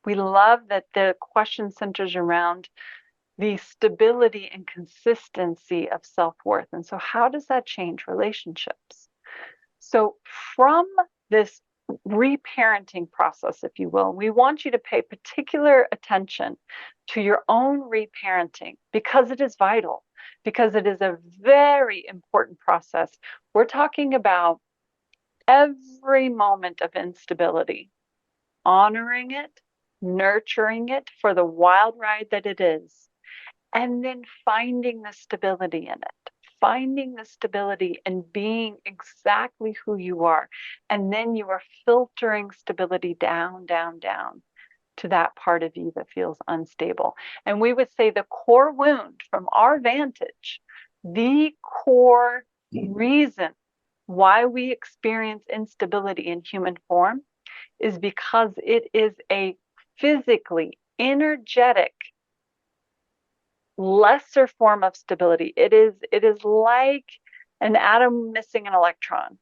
we love that the question centers around the stability and consistency of self-worth. And so how does that change relationships? So from this reparenting process, if you will, we want you to pay particular attention to your own reparenting because it is vital, because it is a very important process. We're talking about every moment of instability, honoring it, nurturing it for the wild ride that it is, and then finding the stability in it, finding the stability and being exactly who you are. And then you are filtering stability down, down, down to that part of you that feels unstable. And we would say the core wound from our vantage, the core reason why we experience instability in human form is because it is a physically energetic lesser form of stability. It is like an atom missing an electron.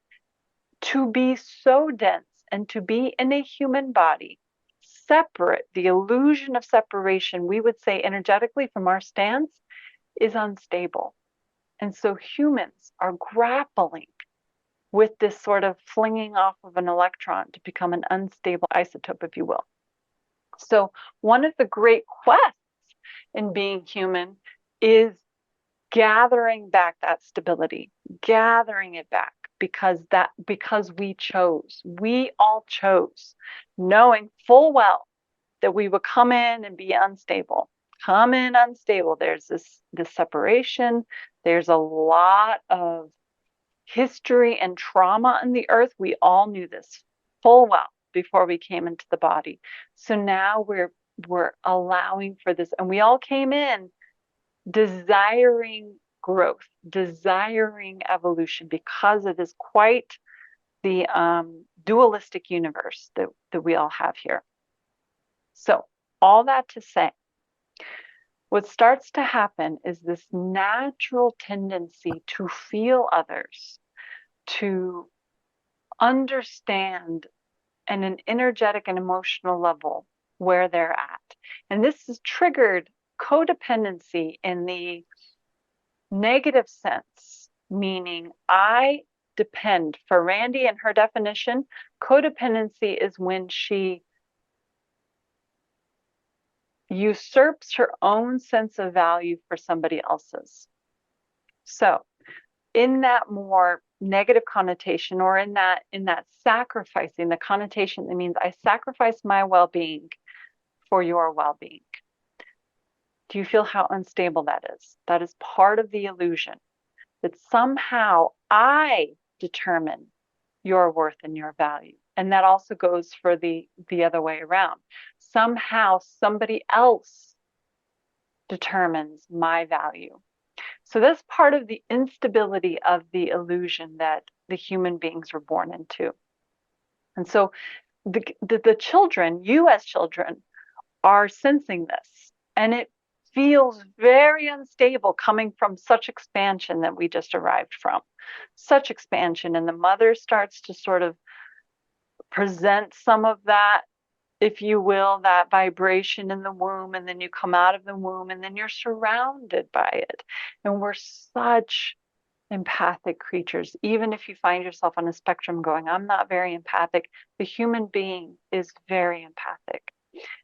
To be so dense and to be in a human body, separate, the illusion of separation, we would say energetically from our stance, is unstable. And so humans are grappling with this sort of flinging off of an electron to become an unstable isotope, if you will. So one of the great quests in being human is gathering back that stability, gathering it back because we all chose, knowing full well that we would come in and be unstable. Come in unstable. There's this separation. There's a lot of history and trauma in the earth. We all knew this full well before we came into the body. So now we're allowing for this, and we all came in desiring growth, desiring evolution, because it is quite the dualistic universe that we all have here. So all that to say, what starts to happen is this natural tendency to feel others, to understand at an energetic and emotional level where they're at. And this is triggered codependency in the negative sense, meaning I depend. For Randi and her definition, codependency is when she usurps her own sense of value for somebody else's. So in that more negative connotation, or in that sacrificing, the connotation that means I sacrifice my well-being for your well-being. Do you feel how unstable that is? That is part of the illusion, that somehow I determine your worth and your value. And that also goes for the other way around. Somehow somebody else determines my value. So that's part of the instability of the illusion that the human beings were born into. And so the children, you as children, are sensing this. And it feels very unstable coming from such expansion that we just arrived from. Such expansion. And the mother starts to sort of present some of that, if you will, that vibration in the womb, and then you come out of the womb and then you're surrounded by it. And we're such empathic creatures. Even if you find yourself on a spectrum going, I'm not very empathic, the human being is very empathic.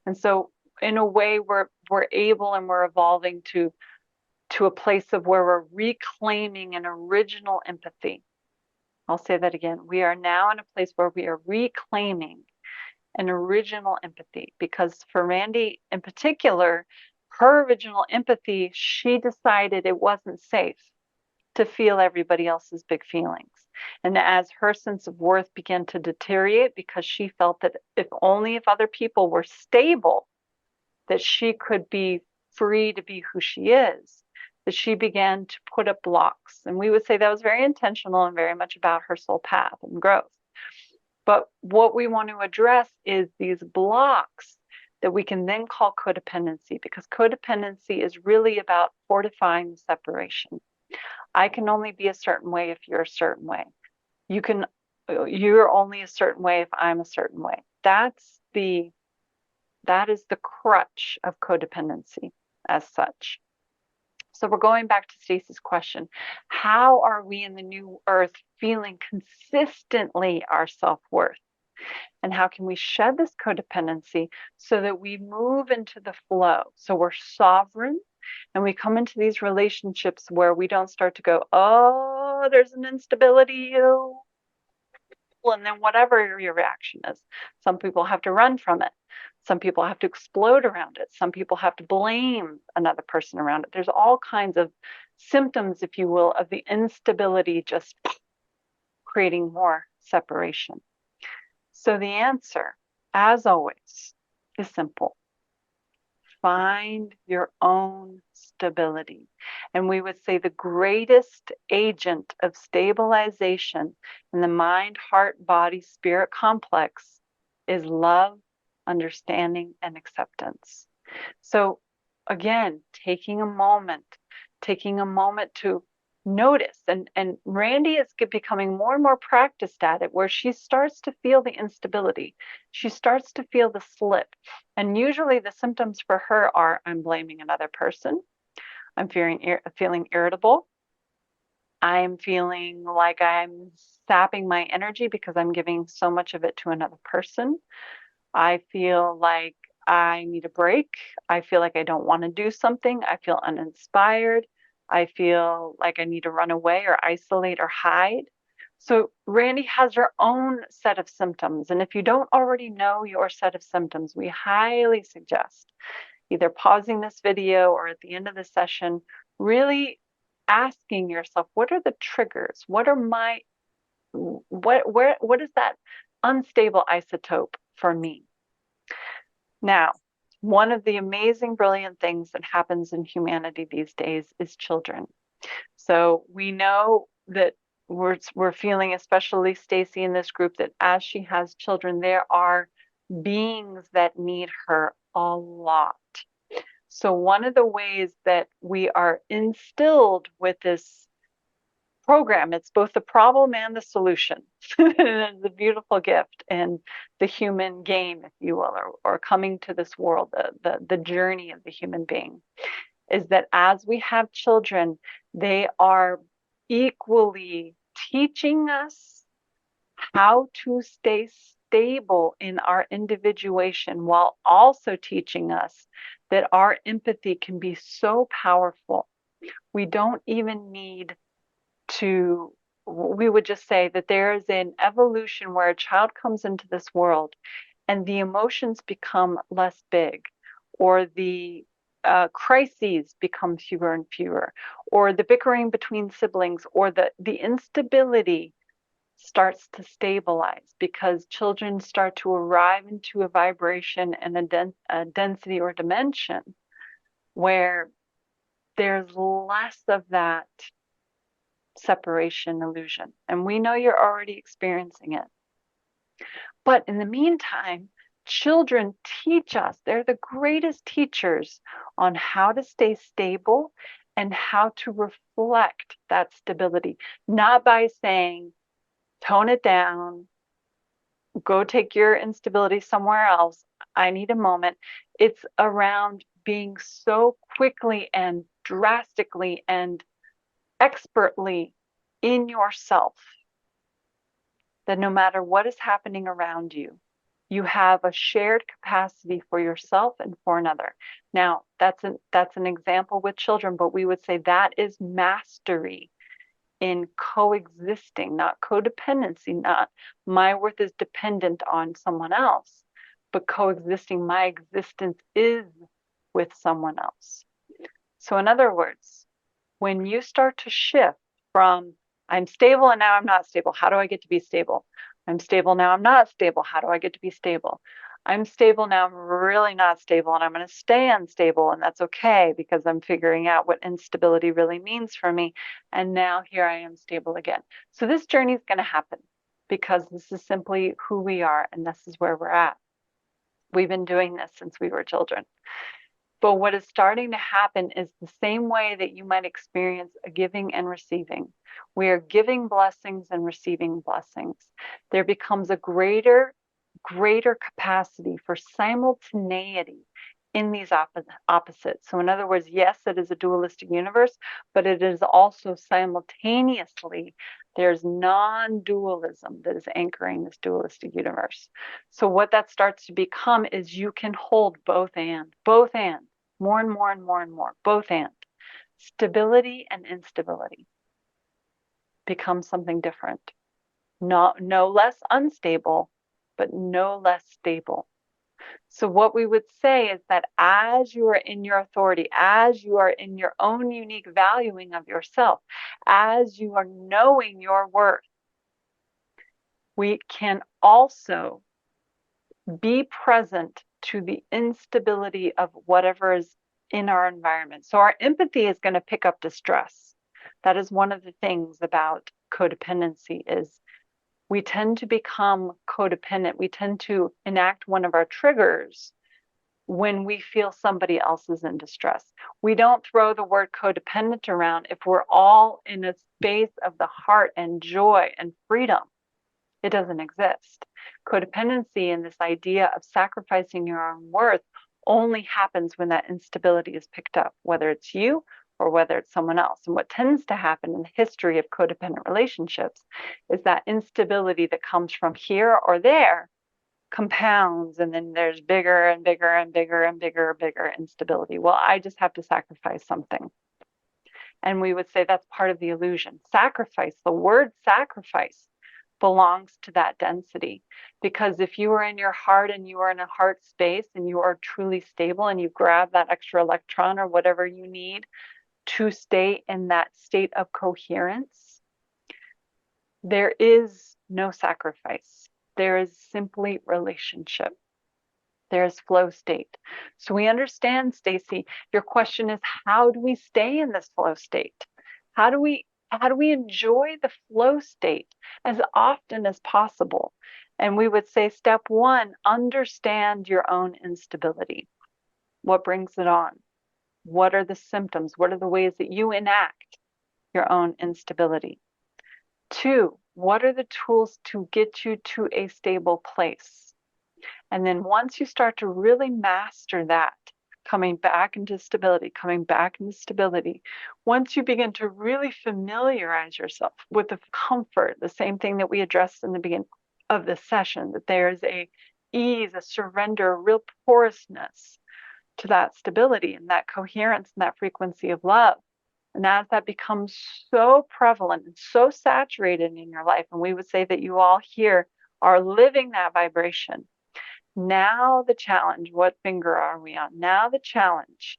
And so in a way, we're able and we're evolving to a place of where we're reclaiming an original empathy. I'll say that again. We are now in a place where we are reclaiming an original empathy, because for Randi in particular, her original empathy, she decided it wasn't safe to feel everybody else's big feelings. And as her sense of worth began to deteriorate, because she felt that if other people were stable, that she could be free to be who she is, that she began to put up blocks. And we would say that was very intentional and very much about her soul path and growth. But what we want to address is these blocks that we can then call codependency, because codependency is really about fortifying the separation. I can only be a certain way if you're a certain way. You're only a certain way if I'm a certain way. That's the That is the crutch of codependency as such. So we're going back to Stacey's question. How are we in the new earth feeling consistently our self-worth? And how can we shed this codependency so that we move into the flow? So we're sovereign and we come into these relationships where we don't start to go, oh, there's an instability, and then whatever your reaction is. Some people have to run from it. Some people have to explode around it. Some people have to blame another person around it. There's all kinds of symptoms, if you will, of the instability just creating more separation. So the answer, as always, is simple. Find your own stability. And we would say the greatest agent of stabilization in the mind, heart, body, spirit complex is love, understanding, and acceptance. So again, taking a moment to notice, and Randi is becoming more and more practiced at it, where she starts to feel the instability. She starts to feel the slip. And usually the symptoms for her are, I'm blaming another person. I'm feeling irritable. I'm feeling like I'm sapping my energy because I'm giving so much of it to another person. I feel like I need a break. I feel like I don't want to do something. I feel uninspired. I feel like I need to run away or isolate or hide. So Randi has her own set of symptoms. And if you don't already know your set of symptoms, we highly suggest either pausing this video or at the end of the session, really asking yourself, what are the triggers? What is that unstable isotope for me? Now, one of the amazing, brilliant things that happens in humanity these days is children. So we know that we're feeling, especially Stacey in this group, that as she has children, there are beings that need her a lot. So one of the ways that we are instilled with this program, it's both the problem and the solution. It's a beautiful gift and the human game, if you will, or coming to this world, the journey of the human being, is that as we have children, they are equally teaching us how to stay stable in our individuation while also teaching us that our empathy can be so powerful. We don't even need to, we would just say that there is an evolution where a child comes into this world and the emotions become less big, or the crises become fewer and fewer, or the bickering between siblings, or the instability starts to stabilize because children start to arrive into a vibration and a density or dimension where there's less of that separation illusion. And we know you're already experiencing it. But in the meantime, children teach us, they're the greatest teachers on how to stay stable and how to reflect that stability, not by saying, tone it down, go take your instability somewhere else. I need a moment. It's around being so quickly and drastically and expertly in yourself that no matter what is happening around you, you have a shared capacity for yourself and for another. Now, that's an example with children, but we would say that is mastery in coexisting, not codependency, not my worth is dependent on someone else, but coexisting, my existence is with someone else. So in other words, when you start to shift from I'm stable and now I'm not stable, how do I get to be stable? I'm stable now, I'm not stable, how do I get to be stable? I'm stable now, I'm really not stable, and I'm going to stay unstable, and that's okay because I'm figuring out what instability really means for me. And now here I am stable again. So this journey is going to happen because this is simply who we are, and this is where we're at. We've been doing this since we were children. But what is starting to happen is the same way that you might experience a giving and receiving. We are giving blessings and receiving blessings. There becomes a greater greater capacity for simultaneity in these opposites. So in other words, yes, it is a dualistic universe, but it is also simultaneously, there's non-dualism that is anchoring this dualistic universe. So what that starts to become is you can hold both and, more and more and more and more, both and. Stability and instability become something different. No less unstable, but no less stable. So what we would say is that as you are in your authority, as you are in your own unique valuing of yourself, as you are knowing your worth, we can also be present to the instability of whatever is in our environment. So our empathy is going to pick up distress. That is one of the things about codependency is we tend to become codependent. We tend to enact one of our triggers when we feel somebody else is in distress. We don't throw the word codependent around if we're all in a space of the heart and joy and freedom. It doesn't exist. Codependency and this idea of sacrificing your own worth only happens when that instability is picked up, whether it's you or whether it's someone else. And what tends to happen in the history of codependent relationships is that instability that comes from here or there compounds, and then there's bigger and bigger and bigger and bigger instability. Well, I just have to sacrifice something. And we would say that's part of the illusion. Sacrifice, the word sacrifice belongs to that density. Because if you are in your heart and you are in a heart space and you are truly stable and you grab that extra electron or whatever you need to stay in that state of coherence, there is no sacrifice. There is simply relationship. There's flow state. So we understand, Stacy, your question is, how do we stay in this flow state? How do we enjoy the flow state as often as possible? And we would say, step one, understand your own instability. What brings it on? What are the symptoms? What are the ways that you enact your own instability? Two, what are the tools to get you to a stable place? And then once you start to really master that, coming back into stability, once you begin to really familiarize yourself with the comfort, the same thing that we addressed in the beginning of this session, that there's a ease, a surrender, a real porousness to that stability and that coherence and that frequency of love. And as that becomes so prevalent and so saturated in your life, and we would say that you all here are living that vibration. Now the challenge, what finger are we on? Now the challenge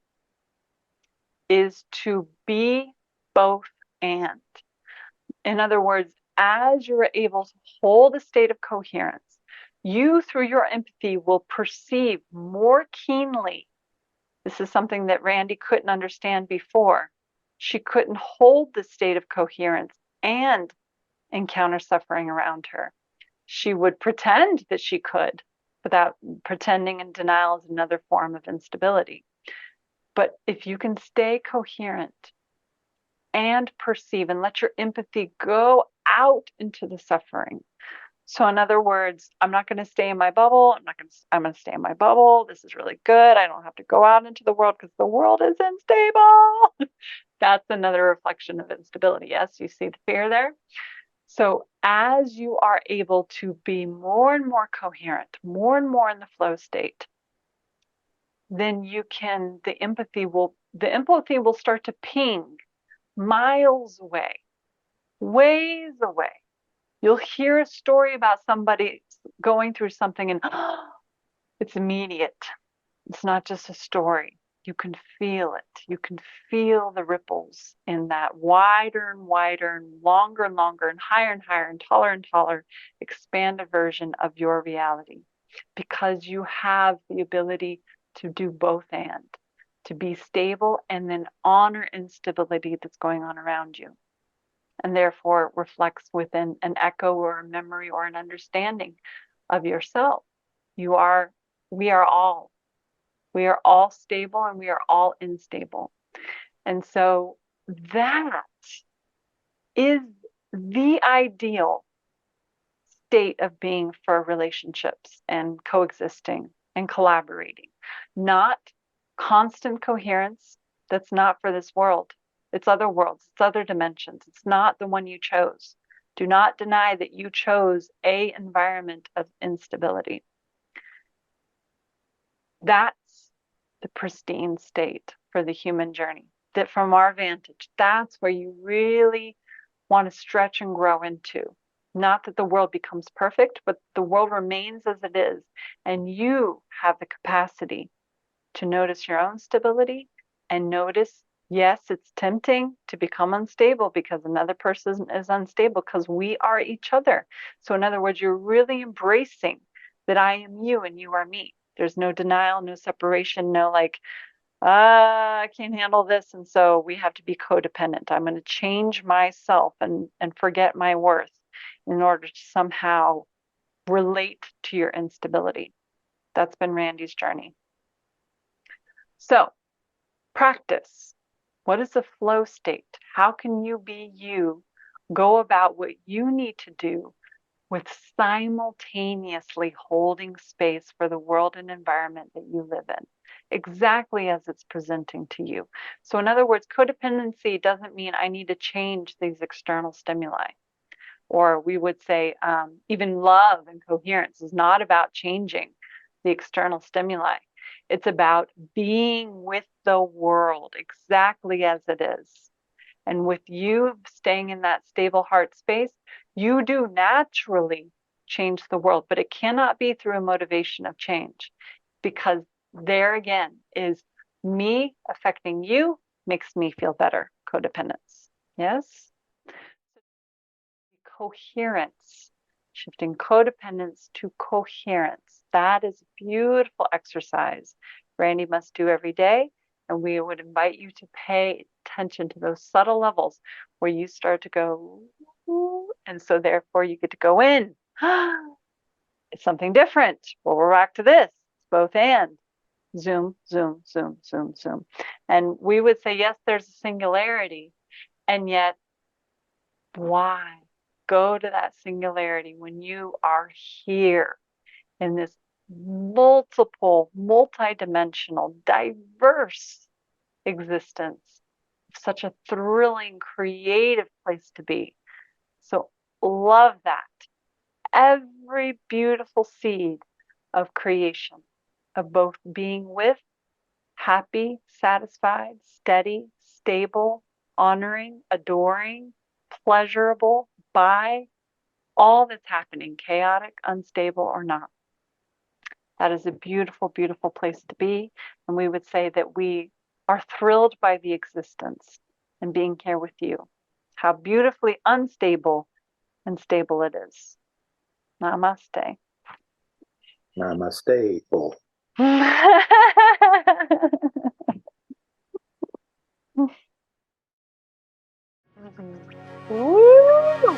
is to be both and. In other words, as you're able to hold a state of coherence, you through your empathy will perceive more keenly. This is something that Randi couldn't understand before. She couldn't hold the state of coherence and encounter suffering around her. She would pretend that she could, without pretending, and denial is another form of instability. But if you can stay coherent and perceive and let your empathy go out into the suffering. So in other words, I'm not going to stay in my bubble. I'm going to stay in my bubble. This is really good. I don't have to go out into the world because the world is unstable. That's another reflection of instability. Yes, you see the fear there. So as you are able to be more and more coherent, more and more in the flow state, then you can, the empathy will start to ping miles away, ways away. You'll hear a story about somebody going through something and it's immediate. It's not just a story. You can feel it. You can feel the ripples in that wider and wider and longer and higher and taller expanded version of your reality, because you have the ability to do both and to be stable and then honor instability that's going on around you. And therefore it reflects within an echo or a memory or an understanding of yourself. We are all stable and we are all unstable. And so that is the ideal state of being for relationships and coexisting and collaborating, not constant coherence. That's not for this world. It's other worlds, it's other dimensions. It's not the one you chose. Do not deny that you chose an environment of instability. That's the pristine state for the human journey. That from our vantage, that's where you really want to stretch and grow into. Not that the world becomes perfect, but the world remains as it is. And you have the capacity to notice your own stability and notice, yes, it's tempting to become unstable because another person is unstable because we are each other. So in other words, you're really embracing that I am you and you are me. There's no denial, no separation, no like, I can't handle this. And so we have to be codependent. I'm going to change myself and forget my worth in order to somehow relate to your instability. That's been Randi's journey. So practice. What is the flow state? How can you be you? Go about what you need to do with simultaneously holding space for the world and environment that you live in, exactly as it's presenting to you. So in other words, codependency doesn't mean I need to change these external stimuli. Or we would say even love and coherence is not about changing the external stimuli. It's about being with the world exactly as it is. And with you staying in that stable heart space, you do naturally change the world, but it cannot be through a motivation of change, because there again is me affecting you makes me feel better. Codependence. Yes? Coherence, shifting codependence to coherence. That is a beautiful exercise Randi must do every day. And we would invite you to pay attention to those subtle levels where you start to go, ooh, and so therefore you get to go in. It's something different. Well, we're back to this. It's both and. Zoom, zoom, zoom, zoom, zoom. And we would say, yes, there's a singularity. And yet, why? Go to that singularity when you are here in this multiple, multidimensional, diverse existence. Such a thrilling, creative place to be. So love that. Every beautiful seed of creation, of both being with, happy, satisfied, steady, stable, honoring, adoring, pleasurable, by all that's happening, chaotic, unstable, or not. That is a beautiful, beautiful place to be. And we would say that we are thrilled by the existence and being here with you. How beautifully unstable and stable it is. Namaste. Namaste. Woo!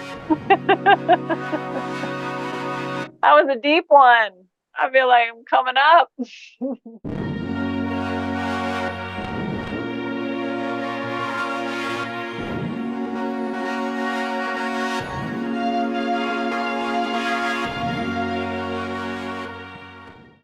That was a deep one. I feel like I'm coming up.